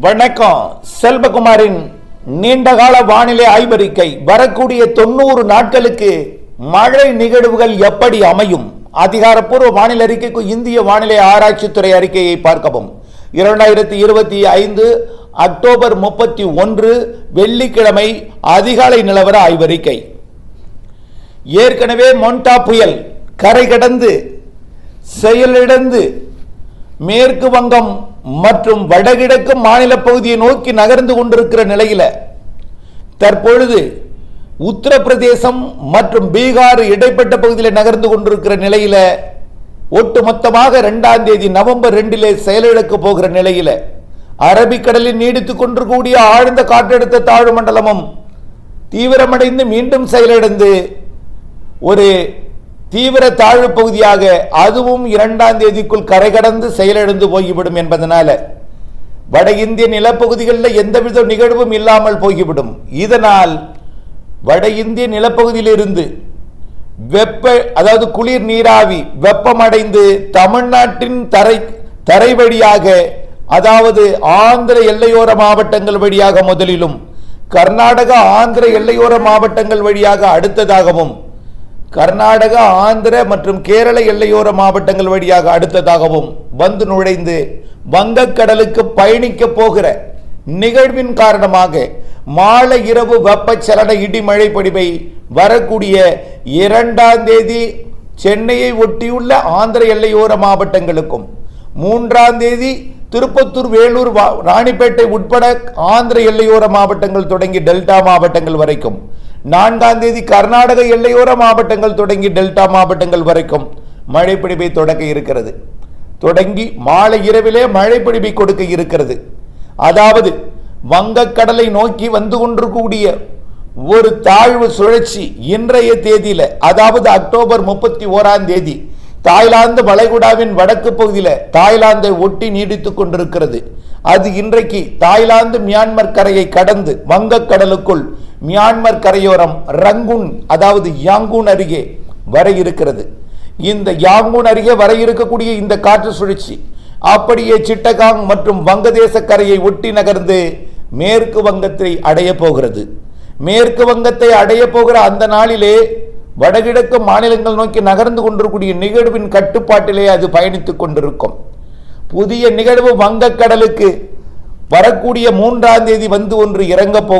வணக்கம். செல்வகுமாரின் நீண்டகால வானிலை ஆய்வறிக்கை. வரக்கூடிய 90 நாட்களுக்கு மழை நிகழ்வுகள் எப்படி அமையும்? அதிகாரப்பூர்வ வானிலை அறிக்கைக்கு இந்திய வானிலை ஆராய்ச்சித்துறை அறிக்கையை பார்க்கவும். 2025 அக்டோபர் 31 வெள்ளிக்கிழமை அதிகாலை நிலவர ஆய்வறிக்கை. ஏற்கனவே மொண்டா புயல் கரை கடந்து செயலிழந்து மேற்கு வங்கம் மற்றும் வடகிழக்கு மாநில பகுதியை நோக்கி நகர்ந்து கொண்டிருக்கிற நிலையில தற்பொழுது உத்தரப்பிரதேசம் மற்றும் பீகார் இடைப்பட்ட பகுதியில் நகர்ந்து கொண்டிருக்கிற நிலையில ஒட்டுமொத்தமாக 2ஆம் தேதி நவம்பர் 2 செயலிழக்க போகிற நிலையில அரபிக்கடலில் நீடித்துக் கொண்டிருக்கூடிய ஆழ்ந்த காற்றழுத்த தாழ்வு மண்டலமும் தீவிரமடைந்து மீண்டும் செயலிழந்து ஒரு தீவிர தாழ்வு பகுதியாக அதுவும் 2ஆம் தேதிக்குள் கரை கடந்து செயலிழந்து போய்விடும் என்பதனால வட இந்திய நிலப்பகுதிகளில் எந்தவித நிகழ்வும் இல்லாமல் போய்விடும். இதனால் வட இந்திய நிலப்பகுதியில் இருந்து அதாவது குளிர் நீராவி வெப்பமடைந்து தமிழ்நாட்டின் தரை வழியாக, அதாவது ஆந்திர எல்லையோர மாவட்டங்கள் வழியாக முதலிலும் கர்நாடகா ஆந்திர எல்லையோர மாவட்டங்கள் வழியாக அடுத்ததாகவும் கர்நாடகா ஆந்திர மற்றும் கேரள எல்லையோர மாவட்டங்கள் வழியாக அடுத்ததாகவும் வந்து நுழைந்து வங்கக்கடலுக்கு பயணிக்க போகிற நிகழ்வின் காரணமாக மாலை இரவு வெப்பச்சலன இடிமழை பொழிவை வரக்கூடிய 2ஆம் தேதி சென்னையை ஒட்டியுள்ள ஆந்திர எல்லையோர மாவட்டங்களுக்கும் 3ஆம் தேதி திருப்பத்தூர், வேலூர், ராணிப்பேட்டை உட்பட ஆந்திர எல்லையோர மாவட்டங்கள் தொடங்கி டெல்டா மாவட்டங்கள் வரைக்கும், 4ஆம் தேதி கர்நாடக எல்லையோர மாவட்டங்கள் தொடங்கி டெல்டா மாவட்டங்கள் வரைக்கும் மழை பொழிவை தொடங்கி மாலை இரவிலே மழை பொழிவை கொடுக்க இருக்கிறது. அதாவது வங்கக்கடலை நோக்கி வந்து கொண்டிருக்கக்கூடிய ஒரு தாழ்வு சுழற்சி இன்றைய தேதியில, அதாவது அக்டோபர் 31ஆம் தேதி தாய்லாந்து வளைகுடாவின் வடக்கு பகுதியில் தாய்லாந்தை ஒட்டி நீடித்துக் கொண்டிருக்கிறது. அது இன்றைக்கு தாய்லாந்து மியான்மர் கரையை கடந்து வங்கக்கடலுக்குள் மியான்மர் கரையோரம் ரங்கூன், அதாவது யாங்கூன் அருகே வர இருக்கிறது. இந்த யாங்கூன் அருகே வர இருக்கக்கூடிய இந்த காற்று சுழற்சி அப்படியே சிட்டகாங் மற்றும் வங்கதேச கரையை ஒட்டி நகர்ந்து மேற்கு வங்கத்தை அடைய போகிறது. மேற்கு வங்கத்தை அடைய போகிற அந்த நாளிலே வடகிழக்கு மாநிலங்கள் நோக்கி நகர்ந்து கொண்டிருக்கூடிய நிகழ்வின் கட்டுப்பாட்டிலே அது பயணித்துக் கொண்டிருக்கும். புதிய நிகழ்வு வங்கக்கடலுக்கு வரக்கூடிய 3ஆம் தேதி வந்து ஒன்று இறங்க போகிறது.